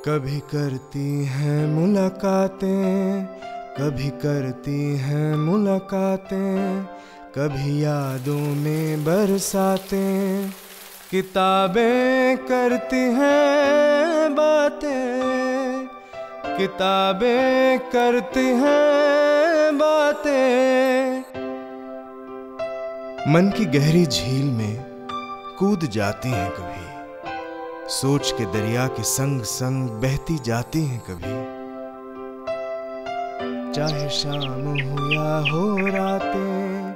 कभी करती हैं मुलाकातें, कभी करती हैं मुलाकातें, कभी यादों में बरसातें, किताबें करती हैं बातें, किताबें करती हैं बातें। मन की गहरी झील में कूद जाती हैं कभी, सोच के दरिया के संग संग बहती जाती हैं कभी। चाहे शाम हो या हो रातें,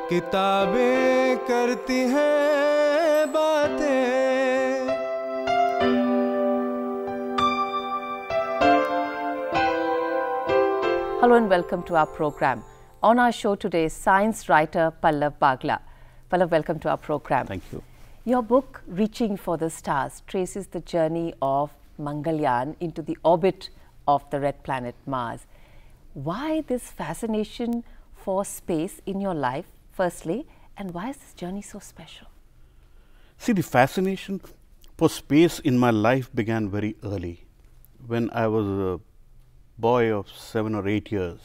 किताबें करती हैं बातें। Hello and welcome to our program. On our show today, science writer Pallav Bagla. Pallav, welcome to our program. Thank you. Your book, Reaching for the Stars, traces the journey of Mangalyaan into the orbit of the red planet Mars. Why this fascination for space in your life, firstly, and why is this journey so special? See, the fascination for space in my life began very early. When I was a boy of 7 or 8 years,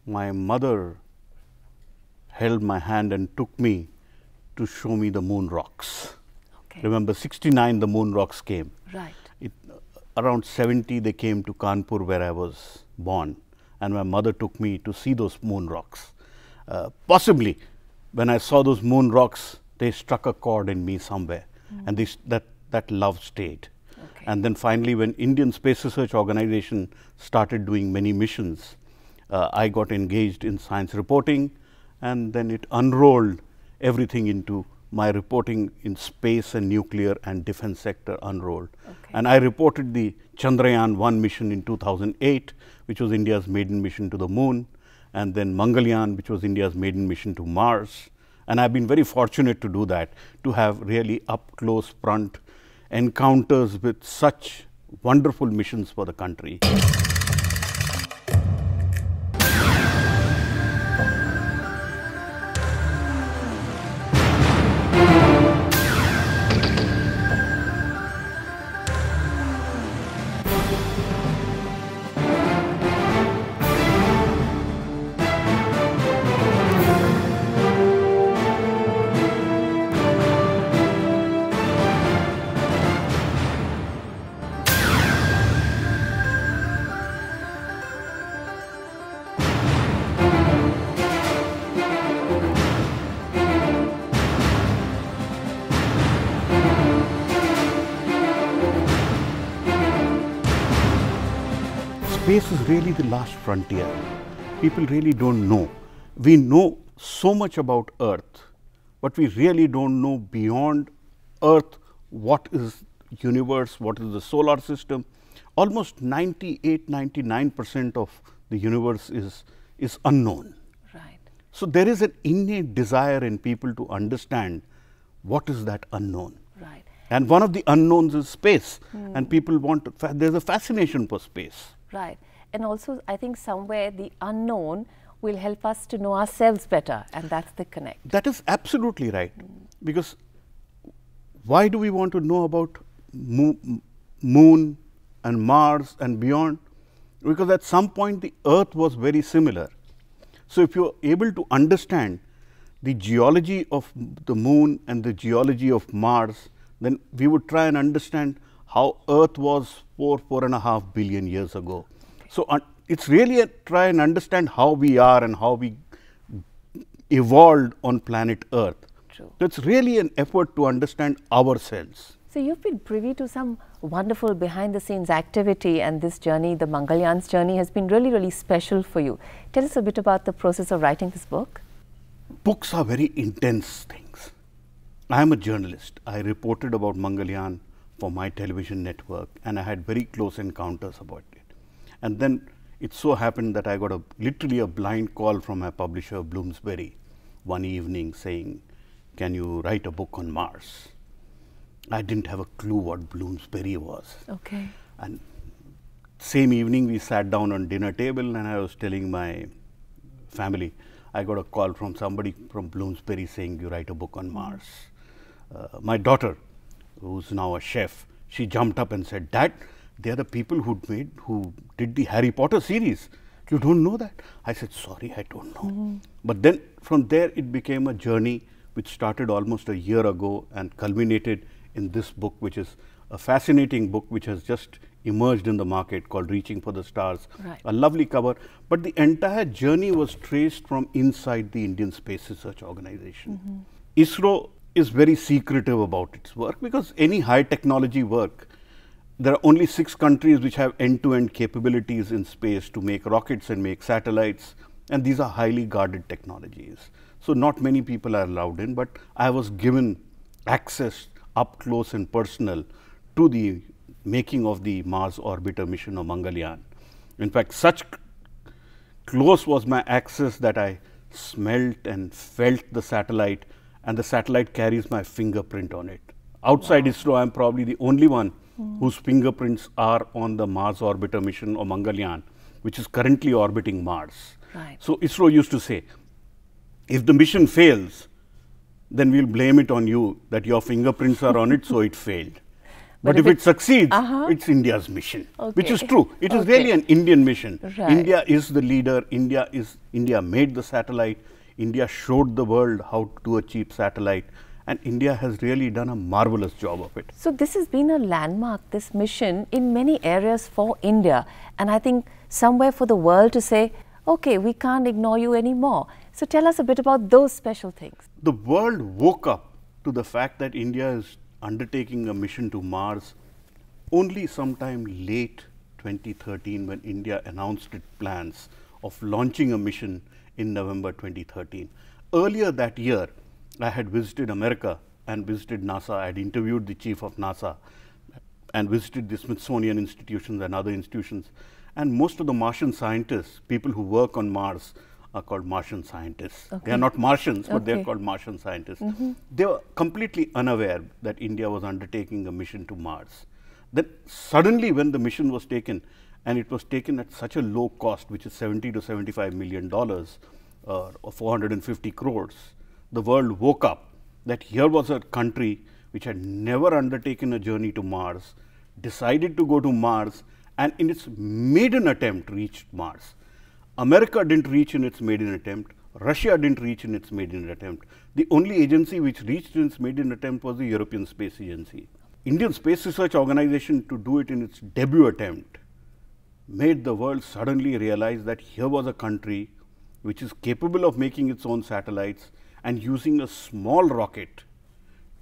my mother held my hand and took me to show me the moon rocks. Okay. Remember, 69 the moon rocks came. Right. Around 70 they came to Kanpur where I was born, and my mother took me to see those moon rocks. Possibly when I saw those moon rocks, they struck a chord in me somewhere, and that love stayed. Okay. And then finally, when Indian Space Research Organization started doing many missions, I got engaged in science reporting, and then it unrolled everything into my reporting in space and nuclear and defense sector unrolled. Okay. And I reported the Chandrayaan-1 mission in 2008, which was India's maiden mission to the moon, and then Mangalyaan, which was India's maiden mission to Mars. And I've been very fortunate to do that, to have really up close front encounters with such wonderful missions for the country. Space is really the last frontier. People really don't know. We know so much about Earth, but we really don't know beyond Earth what is universe, what is the solar system. Almost 98–99% of the universe is unknown. Right. So there is an innate desire in people to understand what is that unknown. Right. And one of the unknowns is space, and people want to, there's a fascination for space. Right. And also, I think somewhere the unknown will help us to know ourselves better, and that's the connect. That is absolutely right. Because why do we want to know about moon and Mars and beyond? Because at some point the Earth was very similar. So if you are able to understand the geology of the moon and the geology of Mars, then we would try and understand how Earth was 4–4.5 billion years ago. Okay. So it's really a try and understand how we are and how we evolved on planet Earth. True. So it's really an effort to understand ourselves. So you've been privy to some wonderful behind the scenes activity, and this journey, the Mangalyaan's journey, has been really, really special for you. Tell us a bit about the process of writing this book. Books are very intense things. I am a journalist. I reported about Mangalyaan for my television network, and I had very close encounters about it. And then it so happened that I got literally a blind call from my publisher Bloomsbury one evening saying, "Can you write a book on Mars?" I didn't have a clue what Bloomsbury was. Okay. And same evening we sat down on dinner table, and I was telling my family, I got a call from somebody from Bloomsbury saying, "You write a book on Mars." My daughter, who's now a chef, she jumped up and said, "Dad, they are the people who did the Harry Potter series. You don't know that? I said, sorry, I don't know. But then from there it became a journey which started almost a year ago and culminated in this book, which is a fascinating book which has just emerged in the market called Reaching for the Stars. Right. A lovely cover, but the entire journey was traced from inside the Indian Space Research Organization. ISRO is very secretive about its work, because any high technology work, there are only 6 countries which have end-to-end capabilities in space to make rockets and make satellites, and these are highly guarded technologies. So not many people are allowed in, but I was given access up close and personal to the making of the Mars orbiter mission of Mangalyaan. In fact, such close was my access that I smelt and felt the satellite, and the satellite carries my fingerprint on it. Outside ISRO, I am probably the only one whose fingerprints are on the Mars orbiter mission of Mangalyaan, which is currently orbiting Mars. Right. So ISRO used to say, if the mission fails, then we'll blame it on you that your fingerprints are on it, so it failed. But if it succeeds, it's India's mission, which is true. It is really an Indian mission. Right. India is the leader. India made the satellite. India showed the world how to do a cheap satellite, and India has really done a marvelous job of it. So this has been a landmark, this mission, in many areas for India, and I think somewhere for the world to say, okay, we can't ignore you anymore. So tell us a bit about those special things. The world woke up to the fact that India is undertaking a mission to Mars only sometime late 2013, when India announced its plans of launching a mission in November 2013. Earlier that year, I had visited America and visited NASA. I had interviewed the chief of NASA and visited the Smithsonian institutions and other institutions. And most of the Martian scientists, people who work on Mars, are called Martian scientists. They are not Martians, but they are called Martian scientists. They were completely unaware that India was undertaking a mission to Mars. Then suddenly, when the mission was taken, and it was taken at such a low cost, which is $70 to $75 million or 450 crores, the world woke up that here was a country which had never undertaken a journey to Mars, decided to go to Mars, and in its maiden attempt reached Mars. America didn't reach in its maiden attempt. Russia didn't reach in its maiden attempt. The only agency which reached in its maiden attempt was the European Space Agency. Indian Space Research Organization, to do it in its debut attempt, made the world suddenly realize that here was a country which is capable of making its own satellites and using a small rocket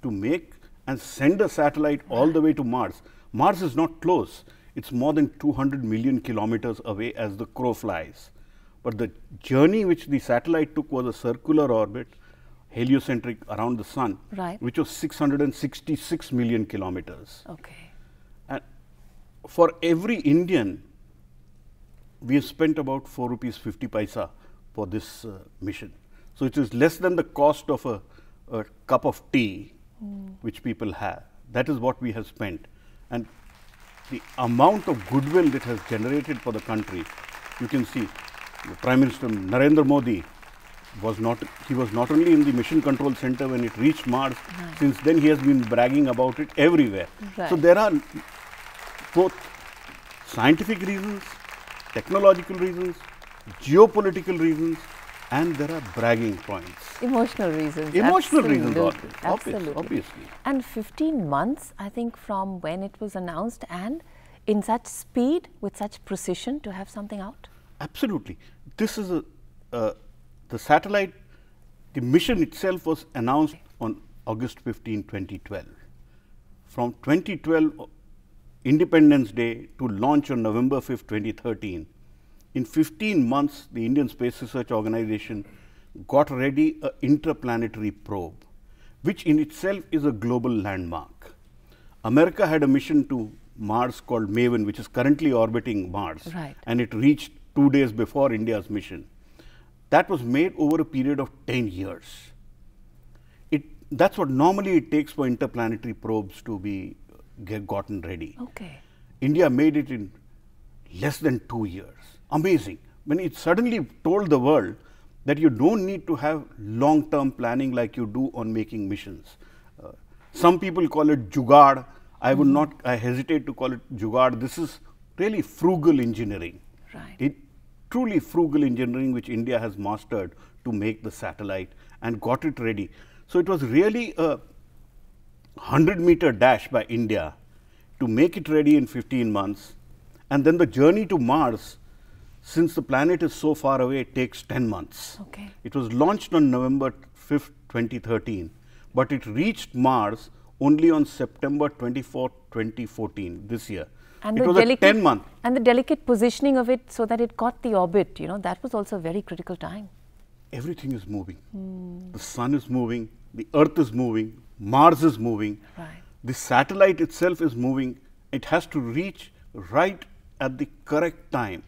to make and send a satellite all the way to Mars. Mars is not close. It's more than 200 million kilometers away as the crow flies. But the journey which the satellite took was a circular orbit, heliocentric around the sun, which was 666 million kilometers. Okay. And for every Indian, we have spent about 4 rupees 50 paisa for this mission. So it is less than the cost of a cup of tea which people have. That is what we have spent. And the amount of goodwill it has generated for the country, you can see the Prime Minister Narendra Modi was not only in the Mission Control Center when it reached Mars, since then he has been bragging about it everywhere. So there are both scientific reasons, technological reasons, geopolitical reasons, and there are bragging points. Emotional reasons. Emotional reasons, Absolutely. obviously. And 15 months, I think, from when it was announced, and in such speed, with such precision, to have something out? Absolutely. This is the satellite, the mission itself was announced on August 15, 2012. From 2012, Independence Day, to launch on November 5, 2013, in 15 months, the Indian Space Research Organization got ready an interplanetary probe, which in itself is a global landmark. America had a mission to Mars called MAVEN, which is currently orbiting Mars, and it reached 2 days before India's mission. That was made over a period of 10 years. That's what normally it takes for interplanetary probes to be gotten ready. Okay. India made it in less than 2 years. Amazing. When it suddenly told the world that you don't need to have long-term planning like you do on making missions. Some people call it jugaad. I would not, I hesitate to call it jugaad. This is really frugal engineering. Right. It truly frugal engineering which India has mastered to make the satellite and got it ready. So it was really a 100-meter dash by India to make it ready in 15 months. And then the journey to Mars, since the planet is so far away, takes 10 months. Okay. It was launched on November 5th, 2013, but it reached Mars only on September 24th, 2014, this year. And it was a 10-month. And the delicate positioning of it so that it got the orbit, you know, that was also a very critical time. Everything is moving. The sun is moving, the earth is moving, Mars is moving. Right. The satellite itself is moving. It has to reach right at the correct time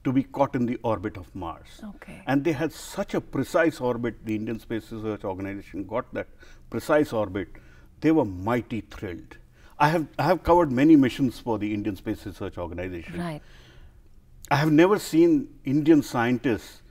to be caught in the orbit of Mars. Okay. And they had such a precise orbit, the Indian Space Research Organization got that precise orbit. They were mighty thrilled. I have covered many missions for the Indian Space Research Organization. Right. I have never seen Indian scientists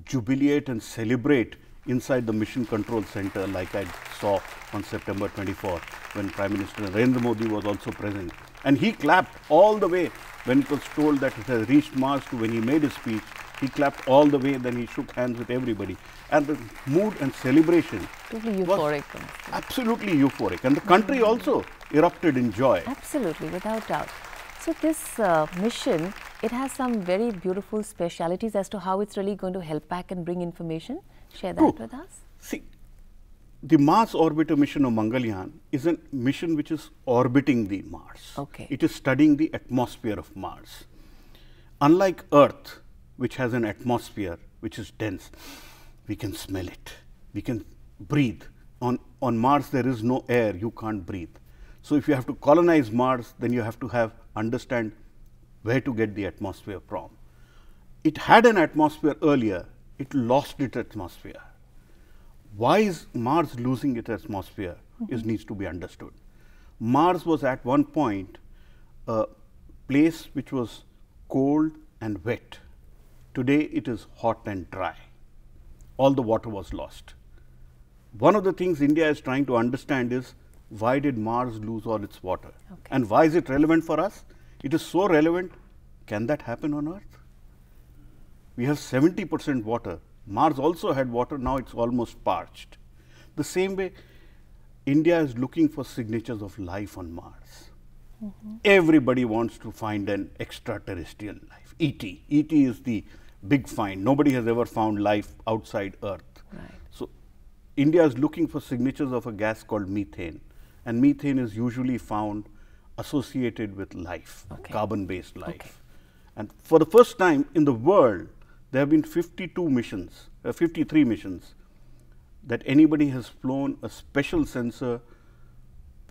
jubilate and celebrate inside the Mission Control Center like I saw on September 24th when Prime Minister Narendra Modi was also present. And he clapped all the way when it was told that it has reached Mars to when he made his speech. He clapped all the way, then he shook hands with everybody. And the mood and celebration Totally was euphoric. absolutely euphoric. And the country also erupted in joy. Absolutely, without doubt. So this mission, it has some very beautiful specialities as to how it's really going to help back and bring information. Share that True. with us. See, the Mars Orbiter mission of Mangalyaan is a mission which is orbiting the Mars. Okay. It is studying the atmosphere of Mars. Unlike Earth, which has an atmosphere which is dense, we can smell it, we can breathe. On Mars, there is no air, you can't breathe. So if you have to colonize Mars, then you have to understand where to get the atmosphere from. It had an atmosphere earlier, it lost its atmosphere. Why is Mars losing its atmosphere needs to be understood. Mars was at one point a place which was cold and wet. Today it is hot and dry. All the water was lost. One of the things India is trying to understand is why did Mars lose all its water? Okay. And why is it relevant for us? It is so relevant, can that happen on Earth? We have 70% water. Mars also had water, now it's almost parched. The same way, India is looking for signatures of life on Mars. Everybody wants to find an extraterrestrial life. ET. ET is the big find. Nobody has ever found life outside Earth. Right. So, India is looking for signatures of a gas called methane. And methane is usually found associated with life, Okay. carbon-based life. Okay. And for the first time in the world, there have been 53 missions that anybody has flown a special sensor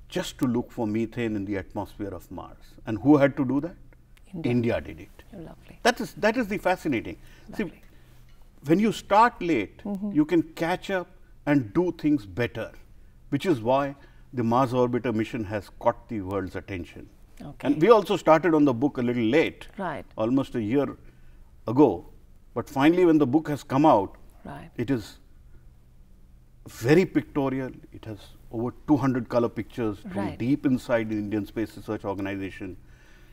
just to look for methane in the atmosphere of Mars. And who had to do that? India did it. Lovely. That is the fascinating. Lovely. See, when you start late, you can catch up and do things better, which is why the Mars Orbiter mission has caught the world's attention. Okay. And we also started on the book a little late, Right. almost a year ago. But finally, when the book has come out, Right. it is very pictorial. It has over 200 color pictures from Right. deep inside the Indian Space Research Organization.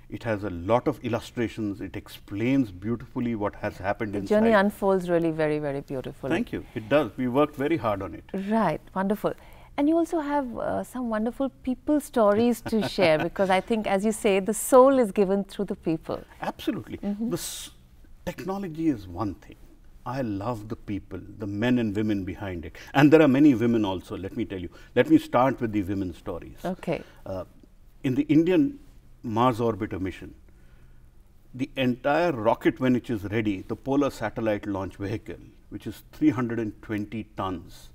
It has a lot of illustrations. It explains beautifully what has happened The inside. journey unfolds really very, very beautifully. Thank you. It does. We worked very hard on it. Right, wonderful. And you also have some wonderful people stories to share because I think, as you say, the soul is given through the people. Absolutely. Technology is one thing. I love the people, the men and women behind it. And there are many women also, let me tell you. Let me start with the women's stories. Okay. In the Indian Mars Orbiter mission, the entire rocket, when it is ready, the Polar Satellite Launch Vehicle, which is 320 tons,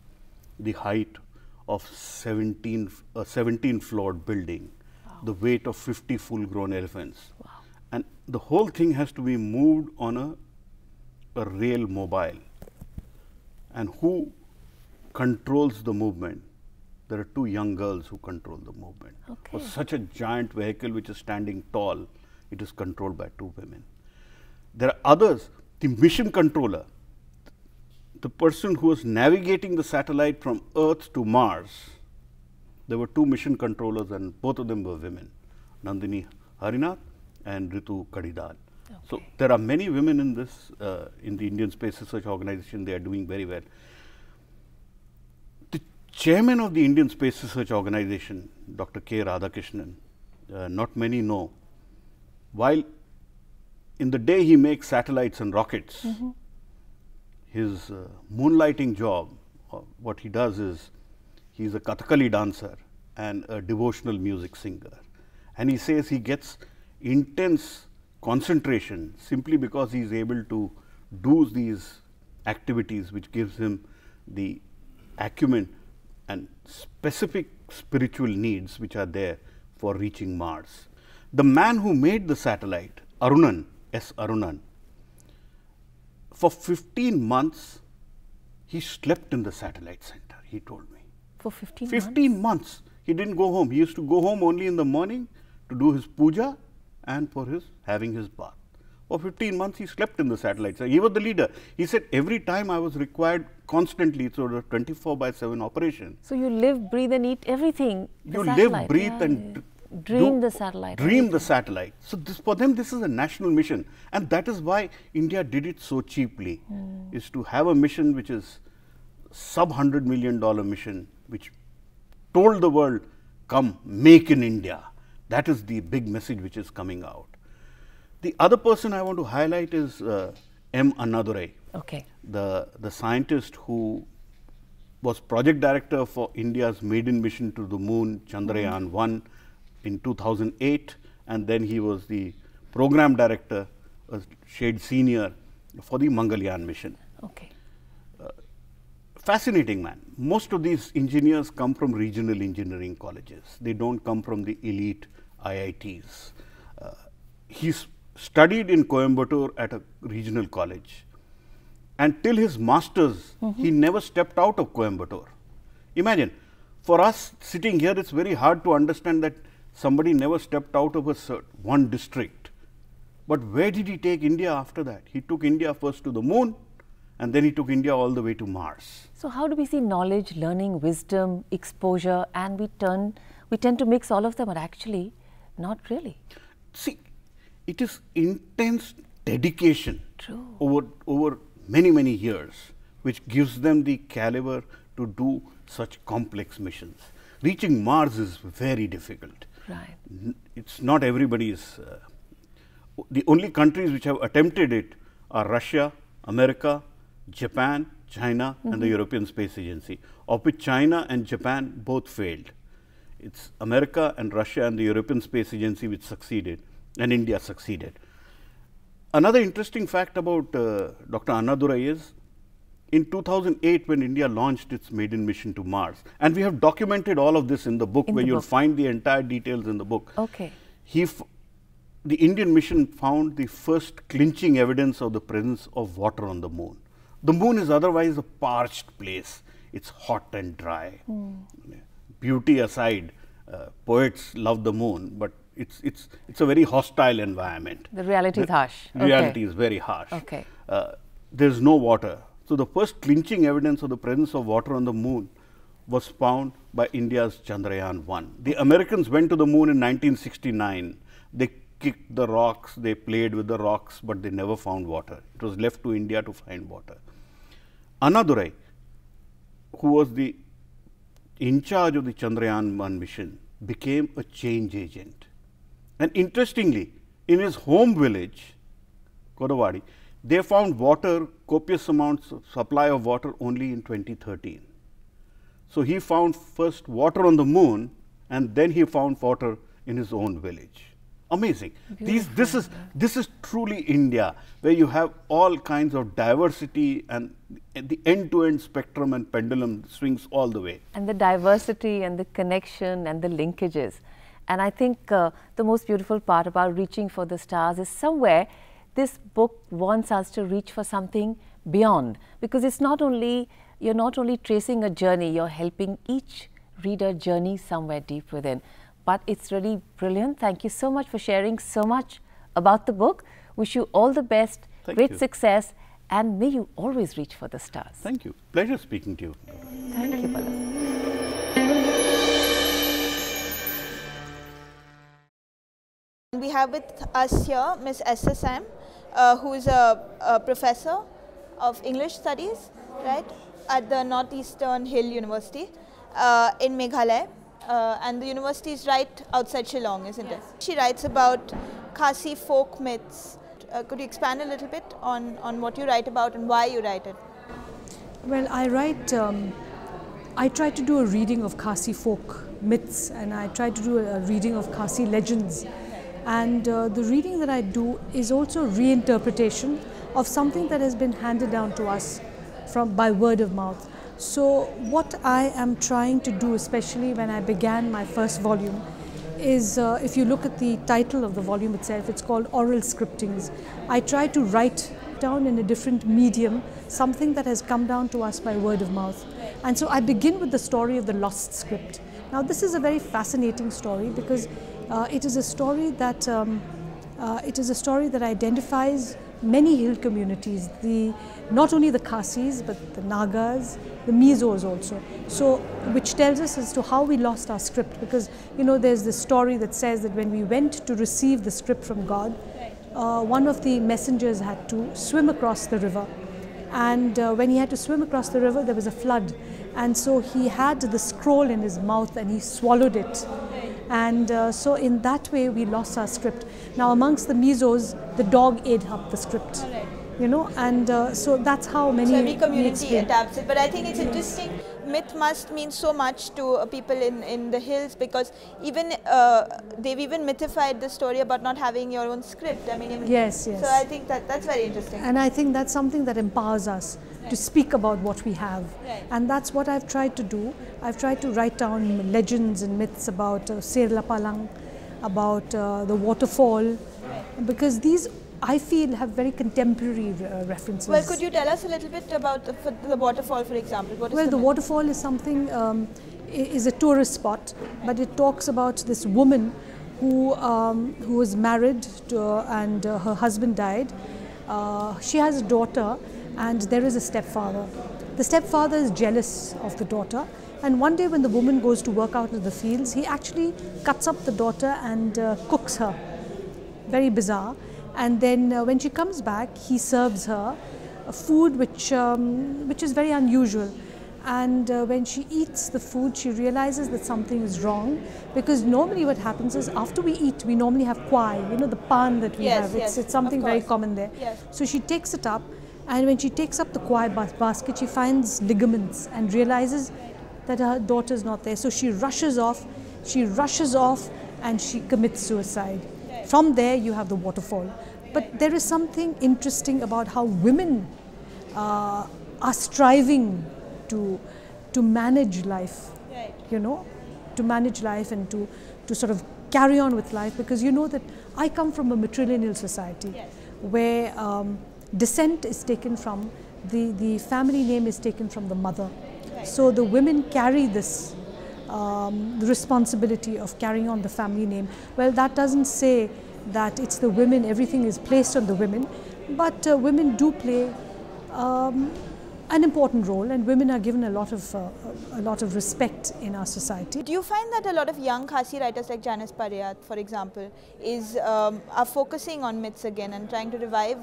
the height of 17-floored building, the weight of 50 full-grown elephants. Wow. And the whole thing has to be moved on a rail mobile. And who controls the movement? There are two young girls who control the movement. Okay. For such a giant vehicle which is standing tall, it is controlled by two women. There are others, the mission controller, the person who is navigating the satellite from Earth to Mars, there were 2 mission controllers, and both of them were women, Nandini Harinath and Ritu Kadidal. Okay. So there are many women in this, in the Indian Space Research Organization. They are doing very well. The chairman of the Indian Space Research Organization, Dr. K. Radhakrishnan, not many know, while in the day he makes satellites and rockets, his moonlighting job, what he does is, he is a Kathakali dancer and a devotional music singer. And he says he gets intense concentration simply because he is able to do these activities which gives him the acumen and specific spiritual needs which are there for reaching Mars. The man who made the satellite, Arunan, S. Arunan, for 15 months he slept in the satellite center, he told me. For 15 months? He didn't go home. He used to go home only in the morning to do his puja and for his having his bath. For 15 months he slept in the satellite center. He was the leader. He said, every time I was required constantly, so the 24/7 operation. So you live, breathe and eat everything. You live, breathe and dream the satellite. Dream the satellite. So this, for them, this is a national mission, and that is why India did it so cheaply. Is to have a mission which is sub-$100 million mission, which told the world, come, make in India. That is the big message which is coming out. The other person I want to highlight is M. Annadurai, the scientist who was project director for India's maiden mission to the moon, Chandrayaan-1 in 2008, and then he was the program director, a shade senior, for the Mangalyaan mission. Fascinating man. Most of these engineers come from regional engineering colleges. They don't come from the elite IITs. He's studied in Coimbatore at a regional college, and till his masters, he never stepped out of Coimbatore. Imagine, for us sitting here, it's very hard to understand that somebody never stepped out of one district. But where did he take India after that? He took India first to the moon, and then he took India all the way to Mars. So how do we see knowledge, learning, wisdom, exposure, and we tend to mix all of them, but actually not really? See, it is intense dedication over many, many years, which gives them the caliber to do such complex missions. Reaching Mars is very difficult. Right. It's not everybody's. The only countries which have attempted it are Russia, America, Japan, China, and the European Space Agency, of which China and Japan both failed. It's America and Russia and the European Space Agency which succeeded, and India succeeded. Another interesting fact about Dr. Annadurai is, in 2008, when India launched its maiden mission to Mars, and we have documented all of this in the book, where you'll find the entire details in the book. The Indian mission found the first clinching evidence of the presence of water on the moon. The moon is otherwise a parched place. It's hot and dry. Beauty aside, poets love the moon, but it's a very hostile environment. The reality is harsh. Reality is very harsh. There's no water. So the first clinching evidence of the presence of water on the moon was found by India's Chandrayaan-1. The Americans went to the moon in 1969. They kicked the rocks, they played with the rocks, but they never found water. It was left to India to find water. Annadurai, who was in charge of the Chandrayaan-1 mission, became a change agent. And interestingly, in his home village, Kodavadi, they found water, copious amounts of supply of water only in 2013. So he found first water on the moon, and then he found water in his own village. Amazing. This is truly India, where you have all kinds of diversity, and the end-to-end spectrum and pendulum swings all the way. And the diversity and the connection and the linkages. And I think the most beautiful part about reaching for the stars is somewhere this book wants us to reach for something beyond, because it's not only, you're not only tracing a journey, you're helping each reader journey somewhere deep within. But it's really brilliant. Thank you so much for sharing so much about the book. Wish you all the best, great success, and may you always reach for the stars. Thank you. Pleasure speaking to you. Thank you, Bala. have with us here Ms. SSM, who is a professor of English Studies, right, at the Northeastern Hill University in Meghalaya. And the university is right outside Shillong, isn't it? She writes about Khasi folk myths. Could you expand a little bit on what you write about and why you write it? Well, I try to do a reading of Khasi folk myths, and I try to do a reading of Khasi legends. And the reading that I do is also reinterpretation of something that has been handed down to us by word of mouth. So what I am trying to do, especially when I began my first volume, is if you look at the title of the volume itself, it's called Oral Scriptings. I try to write down in a different medium something that has come down to us by word of mouth. And so I begin with the story of the lost script. Now this is a very fascinating story because it is a story that identifies many hill communities, not only the Khasis but the Nagas, the Mizos also. So, which tells us as to how we lost our script, because there's this story that says that when we went to receive the script from God, one of the messengers had to swim across the river, and when he had to swim across the river there was a flood, and so he had the scroll in his mouth and he swallowed it. And so in that way we lost our script. Now amongst the Mizos, the dog ate up the script, and so that's how many. So every community adapts it, but I think it's interesting. Myth must mean so much to people in the hills, because even they've even mythified the story about not having your own script. I mean, yes. So I think that's very interesting. And I think that's something that empowers us to speak about what we have. And that's what I've tried to do. I've tried to write down legends and myths about Serla Palang, about the waterfall, because these, I feel, have very contemporary references. Well, could you tell us a little bit about the waterfall, for example? What is well, the waterfall is something, is a tourist spot, but it talks about this woman who was married to, and her husband died. She has a daughter, and there is a stepfather. The stepfather is jealous of the daughter, and one day when the woman goes to work out in the fields, he actually cuts up the daughter and cooks her. Very bizarre. And then when she comes back, he serves her a food which is very unusual. And when she eats the food, she realizes that something is wrong, because normally what happens is after we eat, we normally have kwai, the pan that we have. It's something very common there. So she takes it up, and when she takes up the kwai basket, she finds ligaments and realizes that her daughter is not there. So she rushes off, and she commits suicide. From there you have the waterfall. But there is something interesting about how women are striving to manage life, to manage life and to sort of carry on with life, because that I come from a matrilineal society where descent is taken from, the family name is taken from the mother. So the women carry this the responsibility of carrying on the family name. Well, that doesn't say that it's the women, everything is placed on the women, but women do play an important role, and women are given a lot of respect in our society. Do you find that a lot of young Khasi writers like Janice Pariyat, for example, are focusing on myths again and trying to revive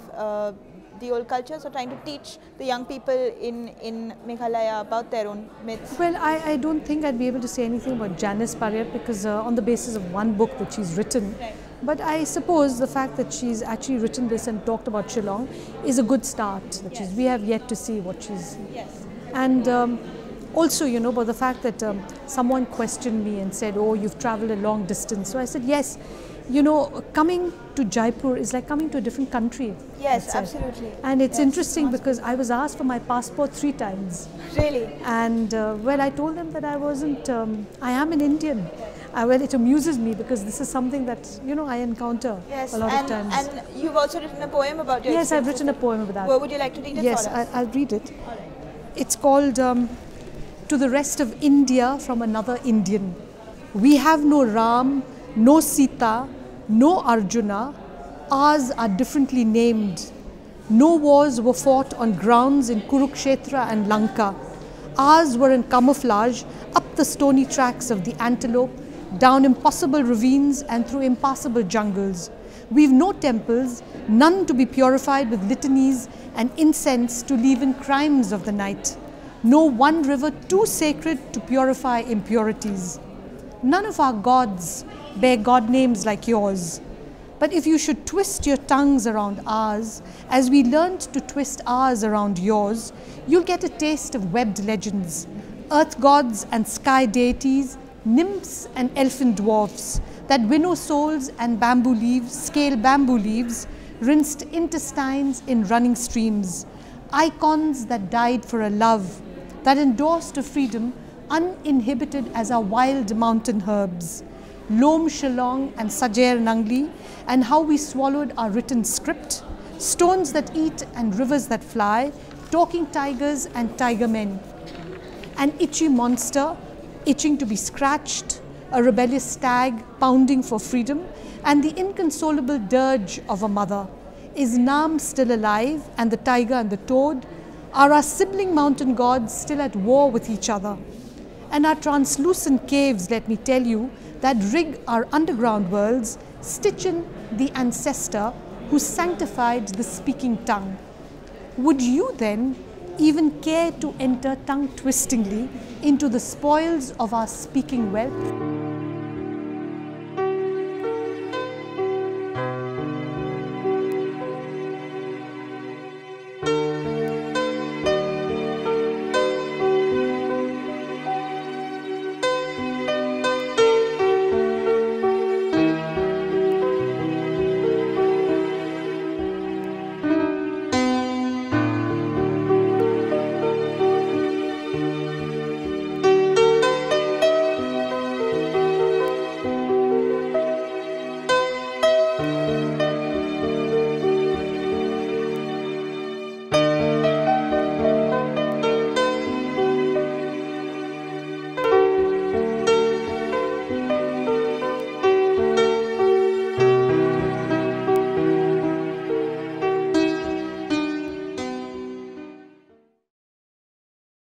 the old cultures, or trying to teach the young people in Meghalaya about their own myths? Well, I don't think I'd be able to say anything about Janice Pariyat, because on the basis of one book that she's written. But I suppose the fact that she's actually written this and talked about Shillong is a good start. We have yet to see what she's... And also, about the fact that someone questioned me and said, oh, you've traveled a long distance. So I said, yes, coming to Jaipur is like coming to a different country. Yes, absolutely. And it's interesting because I was asked for my passport 3 times. Really? And well, I told them that I wasn't, I am an Indian. Well, it amuses me because this is something that, I encounter a lot of times. And you've also written a poem about your Yes, I've written a poem about that. Well, would you like to read it for us? Yes, I'll read it. All right. It's called To the Rest of India from Another Indian. We have no Ram, no Sita, no Arjuna. Ours are differently named. No wars were fought on grounds in Kurukshetra and Lanka. Ours were in camouflage, up the stony tracks of the antelope, down impossible ravines and through impassable jungles. We've no temples, none to be purified with litanies and incense to leaven crimes of the night. No one river too sacred to purify impurities. None of our gods bear god names like yours. But if you should twist your tongues around ours, as we learned to twist ours around yours, you'll get a taste of webbed legends, earth gods and sky deities, nymphs and elfin dwarfs that winnow souls and bamboo leaves, scale bamboo leaves, rinsed intestines in running streams, icons that died for a love, that endorsed a freedom uninhibited as our wild mountain herbs, Lom Shillong and Sajer Nangli, and how we swallowed our written script, stones that eat and rivers that fly, talking tigers and tiger men, an itchy monster itching to be scratched, a rebellious stag pounding for freedom, and the inconsolable dirge of a mother. Is Nam still alive, and the tiger and the toad? Are our sibling mountain gods still at war with each other? And our translucent caves, let me tell you, that rig our underground worlds, stitch in the ancestor who sanctified the speaking tongue. Would you then even care to enter tongue-twistingly into the spoils of our speaking wealth?